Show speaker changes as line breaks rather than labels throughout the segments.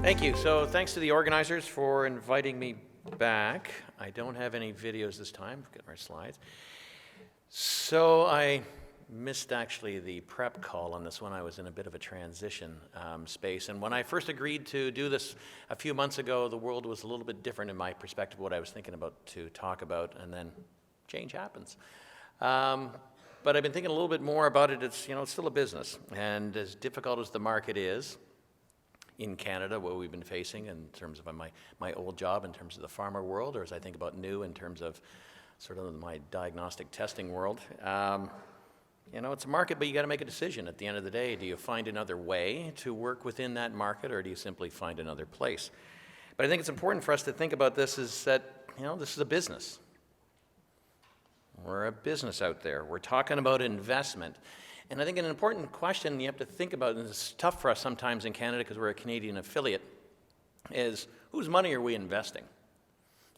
Thank you. So thanks to the organizers for inviting me back. I don't have any videos this time. Get our slides. So I missed actually the prep call on this one. I was in a bit of a transition space. And when I first agreed to do this a few months ago, the world was a little bit different in my perspective, what I was thinking about to talk about, and then change happens. But I've been thinking a little bit more about it. It's still a business. And as difficult as the market is, in Canada, what we've been facing in terms of my old job, in terms of the pharma world, or as I think about new in terms of sort of my diagnostic testing world, it's a market, but you got to make a decision at the end of the day. Do you find another way to work within that market, or do you simply find another place? But I think it's important for us to think about this is that, this is a business. We're a business out there. We're talking about investment. And I think an important question you have to think about, and it's tough for us sometimes in Canada because we're a Canadian affiliate, is whose money are we investing?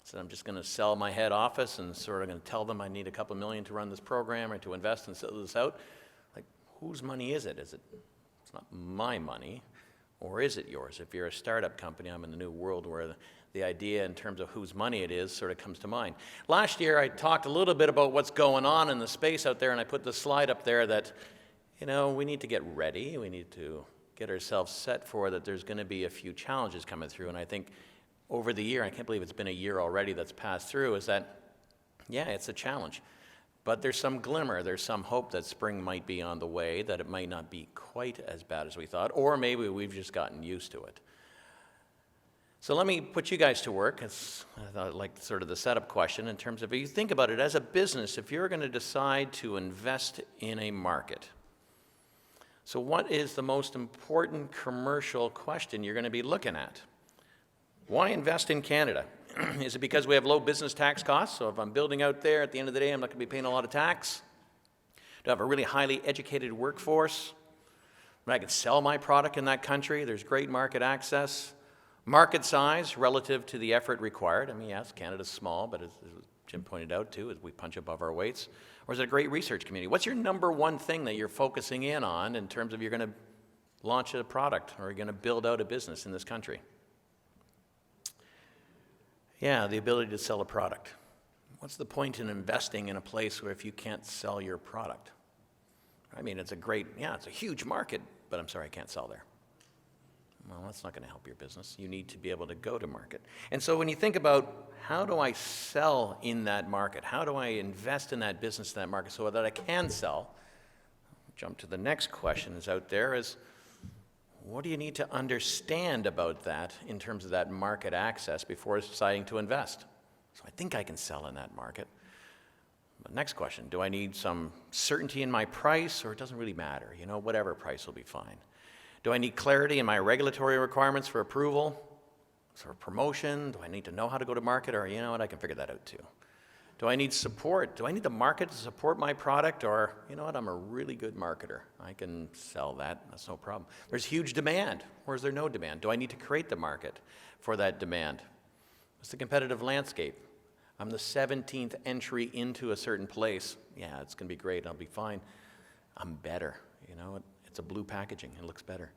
So I'm just going to sell my head office and sort of going to tell them I need a couple million to run this program or to invest and sell this out. Like, whose money is it? It's not my money, or is it yours? If you're a startup company, I'm in the new world where the idea in terms of whose money it is sort of comes to mind. Last year, I talked a little bit about what's going on in the space out there, and I put the slide up there that we need to get ready. We need to get ourselves set for that there's going to be a few challenges coming through. And I think over the year, I can't believe it's been a year already that's passed through, is that, it's a challenge. But there's some glimmer, there's some hope that spring might be on the way, that it might not be quite as bad as we thought, or maybe we've just gotten used to it. So let me put you guys to work. It's like sort of the setup question in terms of, if you think about it as a business, if you're going to decide to invest in a market, so what is the most important commercial question you're going to be looking at? Why invest in Canada? Is it because we have low business tax costs? So if I'm building out there, at the end of the day, I'm not going to be paying a lot of tax? Do I have a really highly educated workforce? I can sell my product in that country. There's great market access. Market size relative to the effort required. Yes, Canada's small, but as Jim pointed out too, as we punch above our weights. Or is it a great research community? What's your number one thing that you're focusing in on in terms of you're going to launch a product or you're going to build out a business in this country? Yeah, the ability to sell a product. What's the point in investing in a place where if you can't sell your product? It's a huge market, but I'm sorry, I can't sell there. Well, that's not going to help your business. You need to be able to go to market. And so when you think about how do I sell in that market? How do I invest in that business, in that market, so that I can sell? Jump to the next question is out there is, what do you need to understand about that in terms of that market access before deciding to invest? So I think I can sell in that market. But next question, do I need some certainty in my price, or it doesn't really matter? Whatever price will be fine. Do I need clarity in my regulatory requirements for approval, for promotion? Do I need to know how to go to market? Or, I can figure that out too. Do I need support? Do I need the market to support my product? Or, I'm a really good marketer. I can sell that. That's no problem. There's huge demand. Or is there no demand? Do I need to create the market for that demand? What's the competitive landscape? I'm the 17th entry into a certain place. Yeah, it's going to be great. I'll be fine. I'm better. It's a blue packaging. It looks better.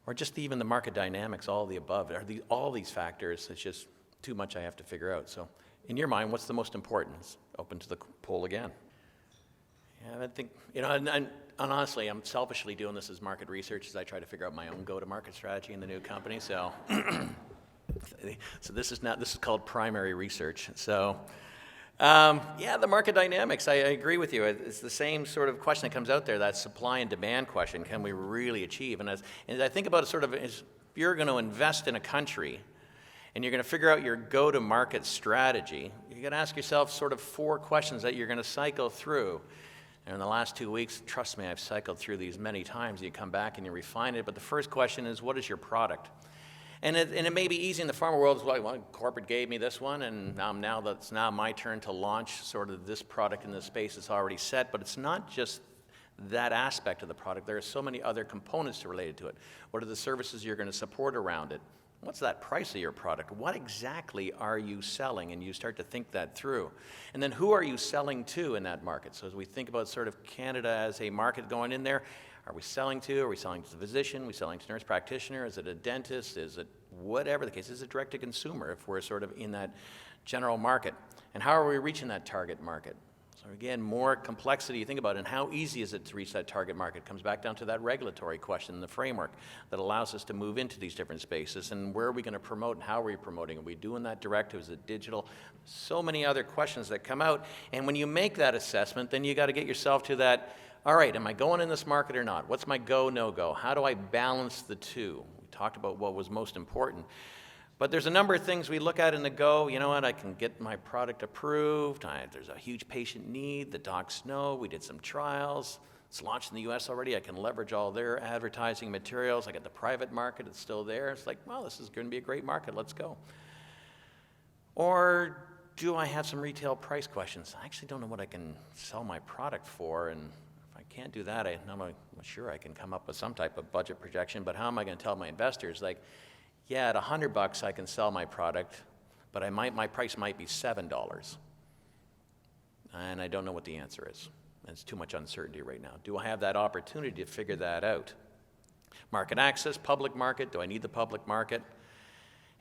Or just even the market dynamics, all the above. All these factors, it's just too much I have to figure out. So in your mind, what's the most important? It's open to the poll again. Yeah, I think, and honestly, I'm selfishly doing this as market research as I try to figure out my own go-to-market strategy in the new company. So, this is called primary research. So, the market dynamics, I agree with you. It's the same sort of question that comes out there, that supply and demand question. Can we really achieve? And as I think about it sort of, if you're going to invest in a country and you're going to figure out your go-to-market strategy, you're going to ask yourself sort of 4 questions that you're going to cycle through. And in the last 2 weeks, trust me, I've cycled through these many times. You come back and you refine it. But the first question is, what is your product? And it may be easy in the pharma world, well, corporate gave me this one, and now it's my turn to launch sort of this product in this space that's already set. But it's not just that aspect of the product. There are so many other components related to it. What are the services you're going to support around it? What's that price of your product? What exactly are you selling? And you start to think that through. And then who are you selling to in that market? So as we think about sort of Canada as a market going in there, are we selling to? Are we selling to the physician? Are we selling to nurse practitioner? Is it a dentist? Is it whatever the case. Is it direct to consumer if we're sort of in that general market? And how are we reaching that target market? So again, more complexity you think about it, and how easy is it to reach that target market? It comes back down to that regulatory question, the framework that allows us to move into these different spaces, and where are we going to promote and how are we promoting? Are we doing that direct? Is it digital? So many other questions that come out, and when you make that assessment, then you got to get yourself to that, all right, am I going in this market or not? What's my go, no go? How do I balance the two? We talked about what was most important. But there's a number of things we look at in the go. You know what, I can get my product approved. There's a huge patient need. The docs know. We did some trials. It's launched in the US already. I can leverage all their advertising materials. I got the private market. It's still there. It's like, well, this is going to be a great market. Let's go. Or do I have some retail price questions? I actually don't know what I can sell my product for. And if I can't do that, I'm not sure I can come up with some type of budget projection. But how am I going to tell my investors, like, yeah, at $100 I can sell my product, but my price might be $7. And I don't know what the answer is. There's too much uncertainty right now. Do I have that opportunity to figure that out? Market access, public market, do I need the public market?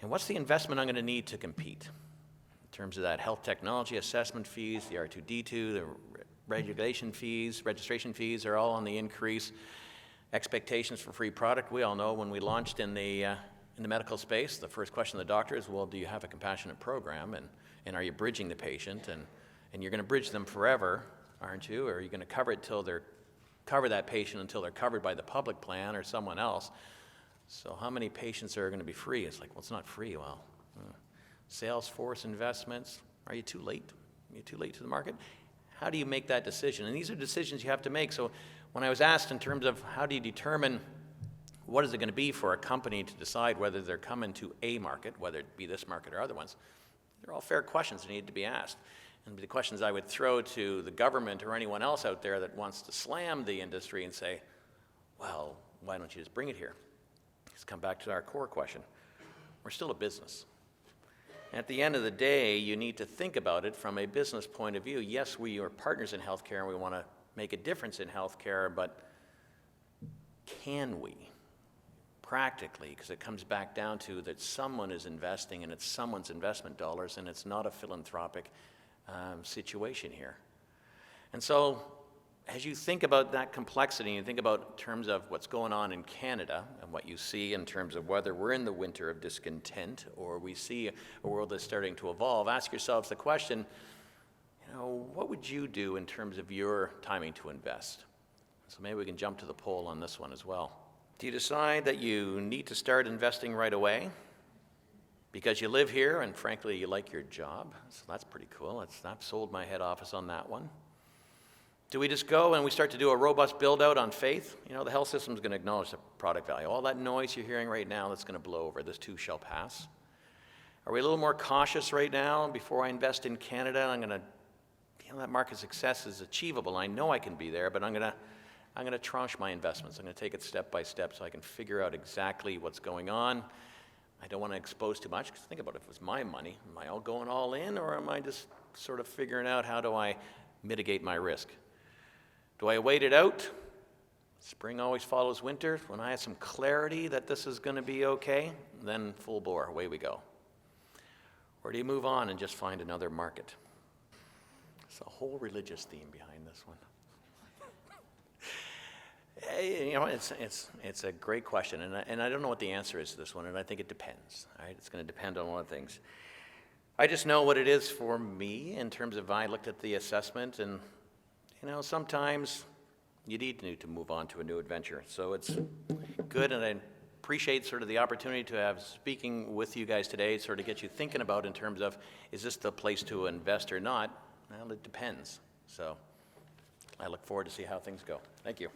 And what's the investment I'm going to need to compete? In terms of that health technology assessment fees, the R2D2, the registration fees are all on the increase. Expectations for free product, we all know when we launched in the medical space, the first question of the doctor is, well, do you have a compassionate program? And are you bridging the patient? And you're going to bridge them forever, aren't you? Or are you going to cover that patient until they're covered by the public plan or someone else? So how many patients are going to be free? It's like, well, it's not free. Well, sales force investments, are you too late? Are you too late to the market? How do you make that decision? And these are decisions you have to make. So when I was asked in terms of how do you determine what is it going to be for a company to decide whether they're coming to a market, whether it be this market or other ones? They're all fair questions that need to be asked. And the questions I would throw to the government or anyone else out there that wants to slam the industry and say, well, why don't you just bring it here? Let's come back to our core question. We're still a business. At the end of the day, you need to think about it from a business point of view. Yes, we are partners in healthcare and we want to make a difference in healthcare, but can we? Practically, because it comes back down to that someone is investing and it's someone's investment dollars and it's not a philanthropic situation here. And so as you think about that complexity, and you think about in terms of what's going on in Canada and what you see in terms of whether we're in the winter of discontent or we see a world that's starting to evolve, ask yourselves the question, what would you do in terms of your timing to invest? So maybe we can jump to the poll on this one as well. Do you decide that you need to start investing right away because you live here and frankly you like your job? So that's pretty cool. I've sold my head office on that one. Do we just go and we start to do a robust build out on faith? The health system is going to acknowledge the product value. All that noise you're hearing right now, that's going to blow over. This too shall pass. Are we a little more cautious right now? Before I invest in Canada, I'm going to, that market success is achievable. I know I can be there, but I'm going to tranche my investments. I'm going to take it step by step so I can figure out exactly what's going on. I don't want to expose too much, because think about it, if it was my money, am I all going all in, or am I just sort of figuring out how do I mitigate my risk? Do I wait it out? Spring always follows winter. When I have some clarity that this is going to be okay, then full bore, away we go. Or do you move on and just find another market? There's a whole religious theme behind this one. It's a great question, and I don't know what the answer is to this one, and I think it depends. Right? It's going to depend on a lot of things. I just know what it is for me in terms of I looked at the assessment, and sometimes you need to move on to a new adventure. So it's good, and I appreciate sort of the opportunity to have speaking with you guys today, sort of get you thinking about in terms of, is this the place to invest or not? Well, it depends. So I look forward to see how things go. Thank you.